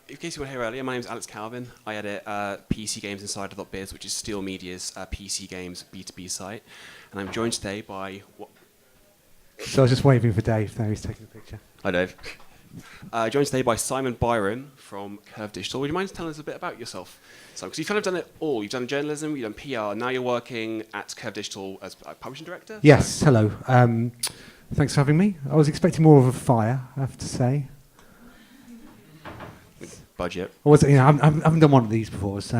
in case you were here earlier, my name is Alex Calvin. I edit PCGamesInsider.biz, which is Steel Media's PC Games B2B site. And I'm joined today by... So I was just waving for Dave. There, he's taking a picture. Hi, Dave. Joined today by Simon Byron from Curve Digital. Would you mind telling us a bit about yourself? So, because you've kind of done it all. You've done journalism, you've done PR, now you're working at Curve Digital as a publishing director? Yes, hello. Thanks for having me. I was expecting more of a fire, I have to say. Budget. I haven't done one of these before, so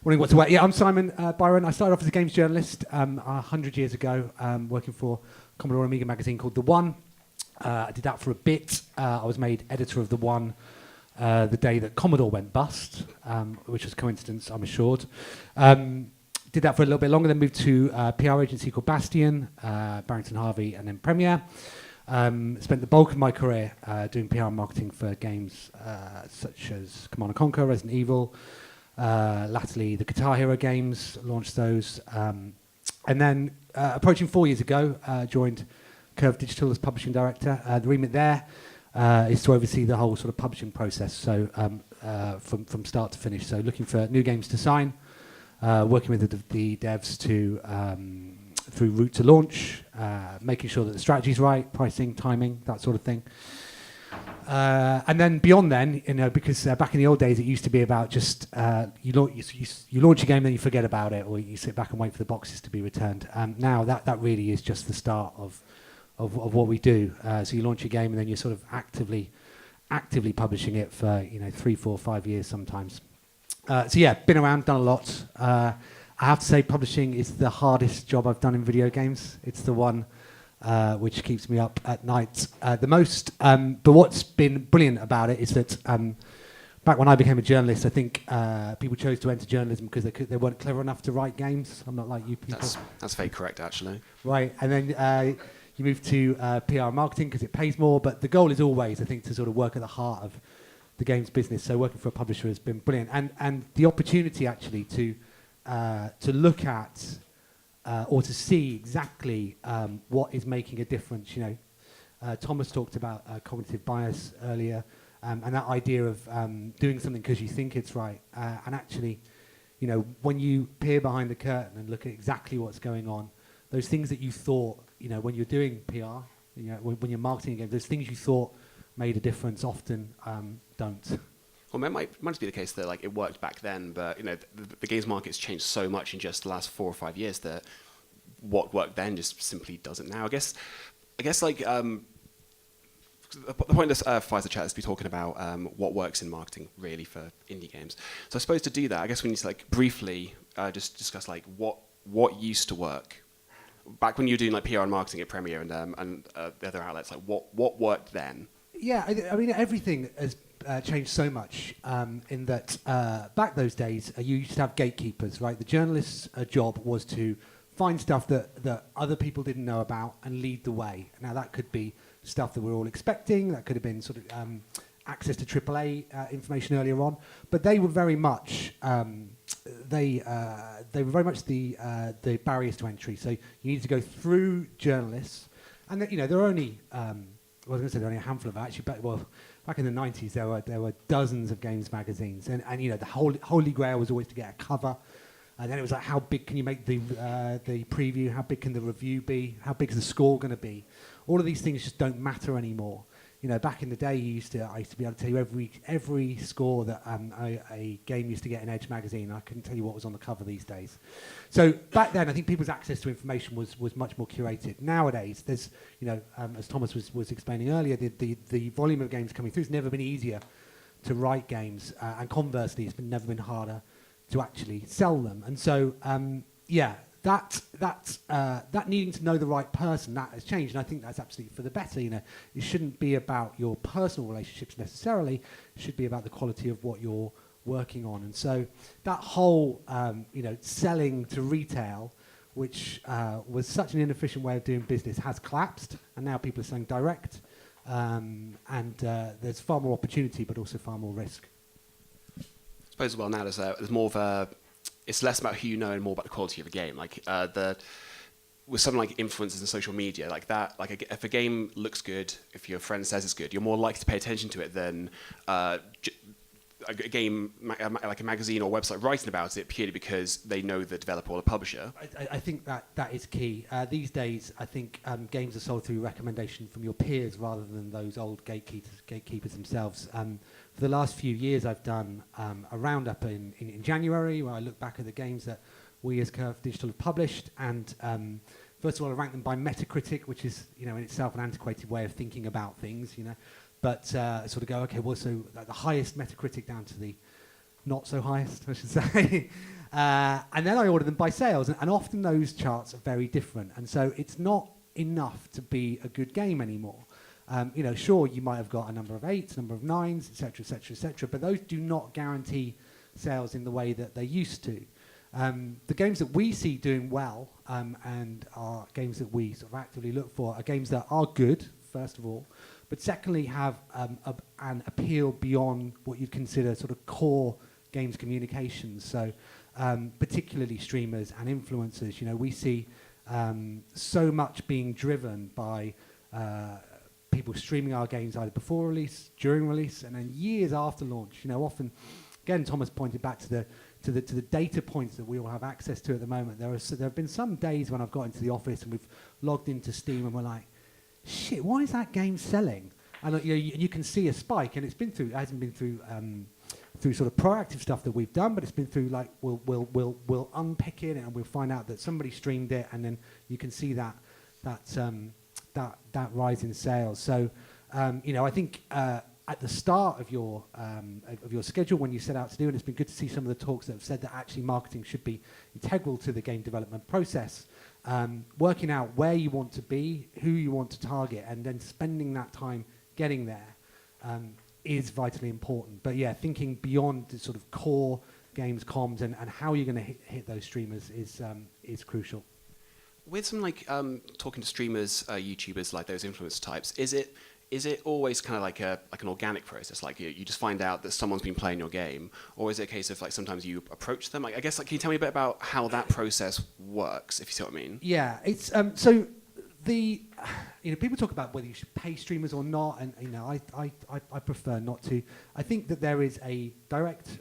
wondering what to wear. Yeah, I'm Simon Byron. I started off as a games journalist 100 years ago, working for Commodore Amiga magazine called The One. I did that for a bit. I was made editor of The One the day that Commodore went bust, which was a coincidence, I'm assured. Did that for a little bit longer, then moved to a PR agency called Bastion, Barrington Harvey, and then Premiere. Spent the bulk of my career doing PR and marketing for games such as Command & Conquer, Resident Evil, latterly the Guitar Hero games, launched those. And then approaching 4 years ago, joined Curve Digital as publishing director. The remit there is to oversee the whole sort of publishing process, so from start to finish. So looking for new games to sign, working with the devs to through route to launch, making sure that the strategy's right, pricing, timing, that sort of thing. And then beyond then, because back in the old days it used to be about just you launch a game, then you forget about it, or you sit back and wait for the boxes to be returned. Now that really is just the start of what we do. So you launch a game and then you're sort of actively publishing it for 3, 4, 5 years sometimes. So yeah, been around, done a lot. I have to say publishing is the hardest job I've done in video games. It's the one which keeps me up at night the most. But what's been brilliant about it is that back when I became a journalist, I think people chose to enter journalism because they weren't clever enough to write games. I'm not like you people. That's very correct, actually. Right, and then you move to PR and marketing because it pays more, but the goal is always, I think, to sort of work at the heart of the games business. So working for a publisher has been brilliant. And the opportunity actually to look at or to see exactly what is making a difference. Thomas talked about cognitive bias earlier, and that idea of doing something because you think it's right. And actually, when you peer behind the curtain and look at exactly what's going on, those things that you thought, when you're doing PR, when you're marketing a game, those things you thought made a difference often don't. Well, it might be the case that it worked back then, but the games market's changed so much in just the last 4 or 5 years that what worked then just simply doesn't now. I guess the point of this Pfizer chat is to be talking about what works in marketing really for indie games. So I suppose to do that, I guess we need to briefly just discuss what used to work back when you were doing PR and marketing at Premiere and the other outlets. What worked then? Yeah, I mean everything has changed so much in that back those days you used to have gatekeepers, right? The journalist's job was to find stuff that other people didn't know about and lead the way. Now that could be stuff that we're all expecting, that could have been sort of access to AAA information earlier on, but they were very much the barriers to entry. So you needed to go through journalists, and there are only there are only a handful of actually, back in the 90s, there were dozens of games magazines, and the holy grail was always to get a cover, and then it was how big can you make the preview, how big can the review be, how big is the score going to be? All of these things just don't matter anymore. Back in the day, I used to be able to tell you every score that a game used to get in Edge magazine. I couldn't tell you what was on the cover these days. So back then, I think people's access to information was much more curated. Nowadays, there's as Thomas was explaining earlier, the volume of games coming through has never been easier to write games, and conversely, it's never been harder to actually sell them. And so that needing to know the right person, that has changed, and I think that's absolutely for the better. It shouldn't be about your personal relationships necessarily. It should be about the quality of what you're working on. And so that whole selling to retail, which was such an inefficient way of doing business, has collapsed, and now people are selling direct, and there's far more opportunity but also far more risk. I suppose now there's more of a, it's less about who you know and more about the quality of the game. With something like influencers and social media, if a game looks good, if your friend says it's good, you're more likely to pay attention to it than a game, like a magazine or website writing about it purely because they know the developer or the publisher? I think that is key. These days, I think games are sold through recommendation from your peers rather than those old gatekeepers themselves. For the last few years, I've done a roundup in January where I look back at the games that we as Curve Digital have published, and first of all, I rank them by Metacritic, which is in itself an antiquated way of thinking about things, But sort of go, okay, well, so like the highest Metacritic down to the not so highest, I should say. And then I order them by sales, and often those charts are very different. And so it's not enough to be a good game anymore. Sure, you might have got a number of 8s, a number of 9s, etc., etc., etc., but those do not guarantee sales in the way that they used to. The games that we see doing well and are games that we sort of actively look for are games that are good, first of all, but secondly have an appeal beyond what you'd consider sort of core games communications. So particularly streamers and influencers. We see so much being driven by people streaming our games either before release, during release, and then years after launch. Often, again, Thomas pointed back to the data points that we all have access to at the moment. There have been some days when I've got into the office and we've logged into Steam and we're like, shit, why is that game selling? And you can see a spike, and it hasn't been through sort of proactive stuff that we've done, but it's been through like we'll unpick it and we'll find out that somebody streamed it, and then you can see that rise in sales. So I think at the start of your schedule when you set out to do it, it's been good to see some of the talks that have said that actually marketing should be integral to the game development process. Working out where you want to be, who you want to target, and then spending that time getting there is vitally important. But yeah, thinking beyond the sort of core games comms and how you're going to hit those streamers is crucial. With some talking to streamers, YouTubers, like those influencer types, is it always kind of like an organic process? Like you just find out that someone's been playing your game, or is it a case of like sometimes you approach them? Like, I guess, can you tell me a bit about how that process works, if you see what I mean? Yeah, it's so the people talk about whether you should pay streamers or not, and I prefer not to. I think that there is a direct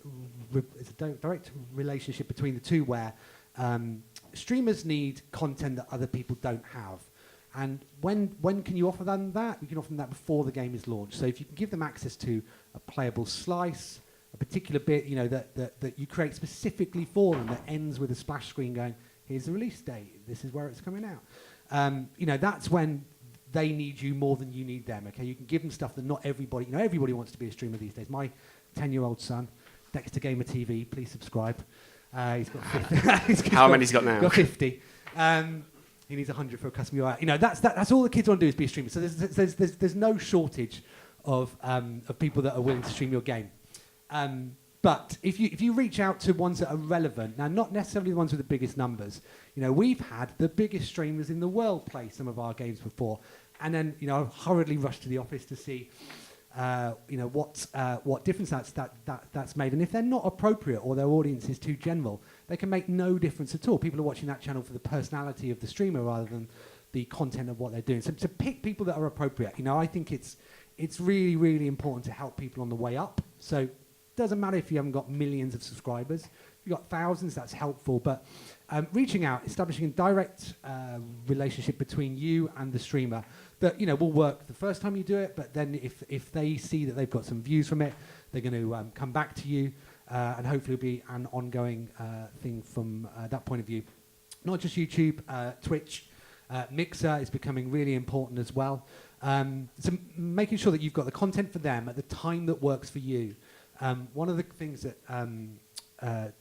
relationship between the two where streamers need content that other people don't have. And when can you offer them that? You can offer them that before the game is launched. So if you can give them access to a playable slice, a particular bit, that you create specifically for them that ends with a splash screen going, here's the release date, this is where it's coming out. That's when they need you more than you need them. Okay, you can give them stuff that not everybody. Everybody wants to be a streamer these days. My 10-year-old son, Dexter Gamer TV, please subscribe. He's got 50. How many has he got now? Got 50. He needs 100 for a custom UI. That's all the kids want to do is be a streamer. So there's no shortage of people that are willing to stream your game. But if you reach out to ones that are relevant, now not necessarily the ones with the biggest numbers. We've had the biggest streamers in the world play some of our games before, and then hurriedly rush to the office to see what difference that's made. And if they're not appropriate or their audience is too general, they can make no difference at all. People are watching that channel for the personality of the streamer rather than the content of what they're doing. So to pick people that are appropriate, I think it's really, really important to help people on the way up. So it doesn't matter if you haven't got millions of subscribers. If you've got thousands, that's helpful. But reaching out, establishing a direct relationship between you and the streamer that will work the first time you do it, but then if they see that they've got some views from it, they're going to come back to you, and hopefully it'll be an ongoing thing from that point of view. Not just YouTube, Twitch, Mixer is becoming really important as well. So making sure that you've got the content for them at the time that works for you. One of the things that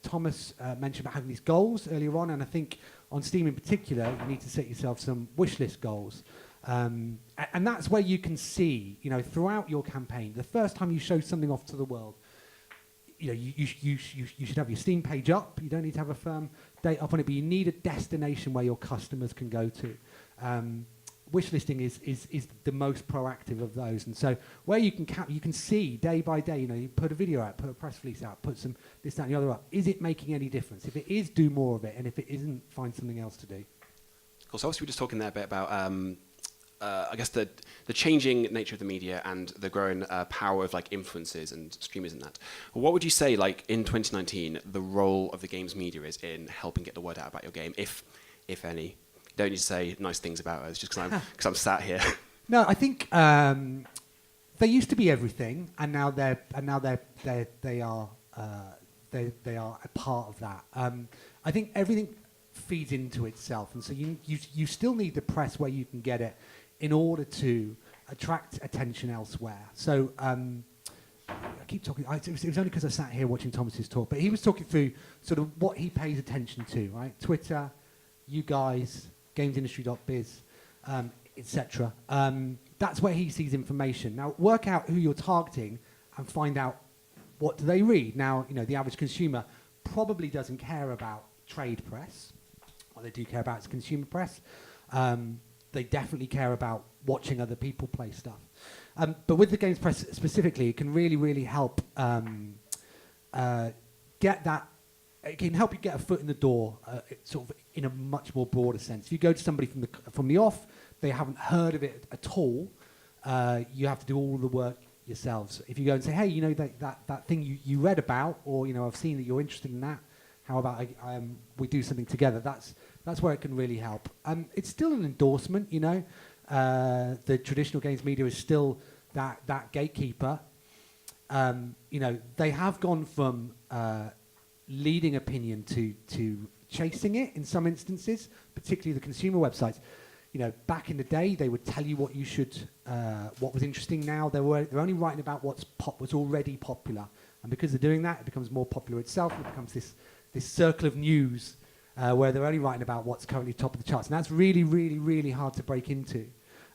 Thomas mentioned about having these goals earlier on, and I think on Steam in particular, you need to set yourself some wish list goals. And that's where you can see, throughout your campaign, the first time you show something off to the world, you should have your Steam page up. You don't need to have a firm date up on it, but you need a destination where your customers can go to. Wish listing is the most proactive of those, and so where you can see day by day. You put a video out, put a press release out, put some this, that, and the other up. Is it making any difference? If it is, do more of it, and if it isn't, find something else to do. Cool. So obviously we're just talking there a bit about I guess the changing nature of the media and the growing power of like influencers and streamers and that. What would you say, like in 2019, the role of the games media is in helping get the word out about your game, if any? You don't need to say nice things about us just because I'm sat here. No, I think they used to be everything, and now they are a part of that. I think everything feeds into itself, and so you still need the press where you can get it in order to attract attention elsewhere. So I keep talking. It was only because I sat here watching Thomas's talk, but he was talking through sort of what he pays attention to, right? Twitter, you guys, GamesIndustry.biz, etc. That's where he sees information. Now, work out who you're targeting and find out what do they read. Now, the average consumer probably doesn't care about trade press. What they do care about is consumer press. They definitely care about watching other people play stuff. But with the games press specifically, it can really, really help get that. It can help you get a foot in the door, sort of in a much more broader sense. If you go to somebody from the off, they haven't heard of it at all. You have to do all the work yourselves. If you go and say, hey, that thing you read about, or I've seen that you're interested in that. How about we do something together? That's where it can really help. It's still an endorsement, The traditional games media is still that gatekeeper. They have gone from leading opinion to chasing it in some instances, particularly the consumer websites. Back in the day, they would tell you what you should, what was interesting. Now they're only writing about what's already popular, and because they're doing that, it becomes more popular itself. And it becomes this circle of news where they're only writing about what's currently top of the charts, and that's really, really, really hard to break into.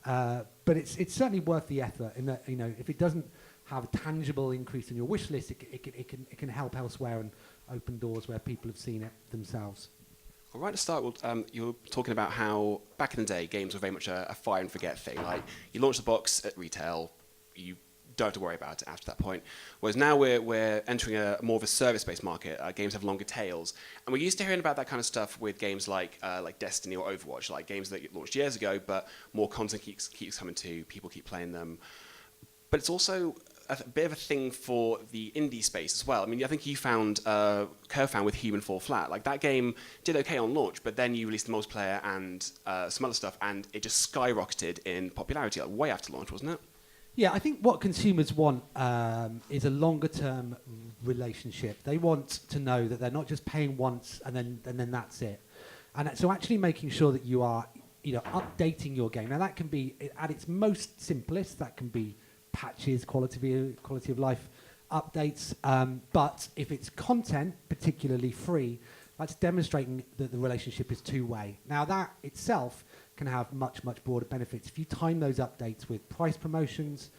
But it's certainly worth the effort. In that, if it doesn't have a tangible increase in your wish list, it can help elsewhere and open doors where people have seen it themselves. Well, right to start, you were talking about how back in the day, games were very much a fire and forget thing. Like, you launch the box at retail, you don't have to worry about it after that point. Whereas now we're entering more of a service-based market. Games have longer tails, and we're used to hearing about that kind of stuff with games like Destiny or Overwatch, like games that launched years ago, but more content keeps coming to, people keep playing them. But it's also a bit of a thing for the indie space as well. I mean, I think you found Curve found with Human Fall Flat. Like, that game did okay on launch, but then you released the multiplayer and some other stuff, and it just skyrocketed in popularity, like way after launch, wasn't it? Yeah, I think what consumers want is a longer-term relationship. They want to know that they're not just paying once and then that's it. And so actually making sure that you are, updating your game. Now, that can be at its most simplest. That can be patches, quality of life updates. But if it's content, particularly free, that's demonstrating that the relationship is two-way. Now, that itself can have much, much broader benefits. If you time those updates with price promotions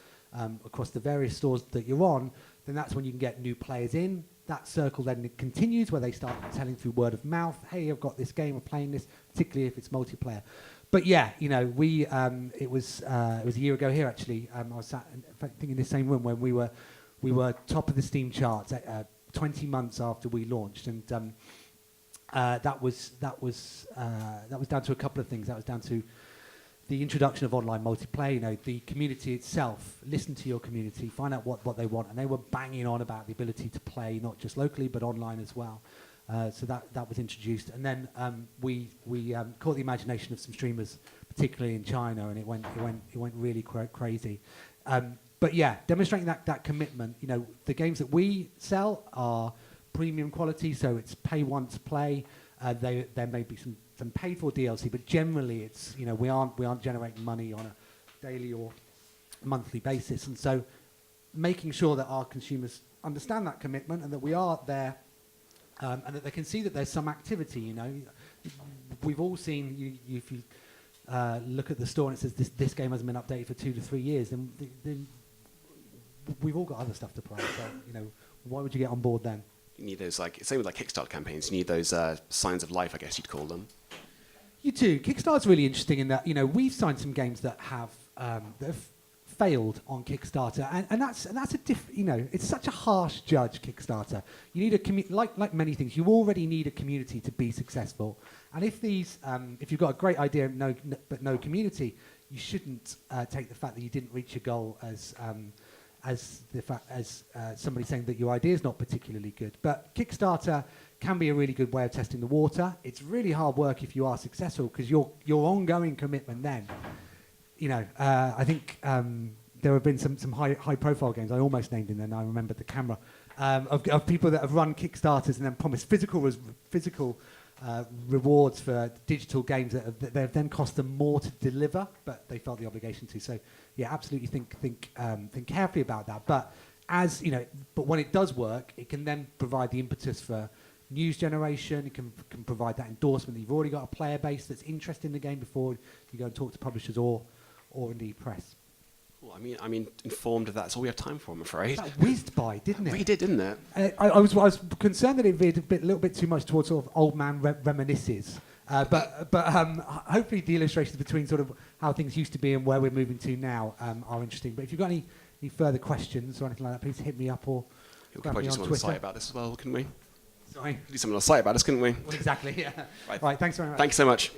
across the various stores that you're on, then that's when you can get new players in. That circle then continues where they start telling through word of mouth, hey, I've got this game, I'm playing this, particularly if it's multiplayer. But yeah, it was a year ago here actually. I was sat, in fact, in the same room when we were top of the Steam charts 20 months after we launched, and that was down to a couple of things. That was down to the introduction of online multiplayer. The community itself. Listen to your community, find out what they want, and they were banging on about the ability to play not just locally but online as well. So that was introduced, and then we caught the imagination of some streamers, particularly in China, and it went really crazy. But yeah, demonstrating that commitment. The games that we sell are premium quality, so it's pay once play. There may be some paid for DLC, but generally it's we aren't generating money on a daily or monthly basis, and so making sure that our consumers understand that commitment and that we are there. And that they can see that there's some activity, We've all seen, if you look at the store and it says this game hasn't been updated for 2 to 3 years, then we've all got other stuff to play. So, why would you get on board then? You need those, same with Kickstarter campaigns, you need those signs of life, I guess you'd call them. You do. Kickstarter's really interesting in that, we've signed some games that have failed on Kickstarter, and that's a it's such a harsh judge. Kickstarter, you need a like many things, you already need a community to be successful. And if you've got a great idea but no community, you shouldn't take the fact that you didn't reach your goal as somebody saying that your idea is not particularly good. But Kickstarter can be a really good way of testing the water. It's really hard work if you are successful, because your ongoing commitment then, I think there have been some high profile games. I almost named them then, I remembered the camera, of people that have run Kickstarters and then promised physical rewards for digital games that have then cost them more to deliver, but they felt the obligation to. So yeah, absolutely think carefully about that. But but when it does work, it can then provide the impetus for news generation. It can provide that endorsement that you've already got a player base that's interested in the game before you go and talk to publishers or indeed press. Well, I mean, informed of that's all we have time for, I'm afraid. That whizzed by, didn't it? It really did, didn't it? I was concerned that it veered a little bit too much towards sort of old man reminisces. But hopefully the illustrations between sort of how things used to be and where we're moving to now are interesting. But if you've got any further questions or anything like that, please hit me up or We could grab probably me do on something on the Twitter. site about this as well, couldn't we? Sorry. We could do something on the site about this, couldn't we? Well, exactly, yeah. Right. Right, thanks very much. Thanks so much.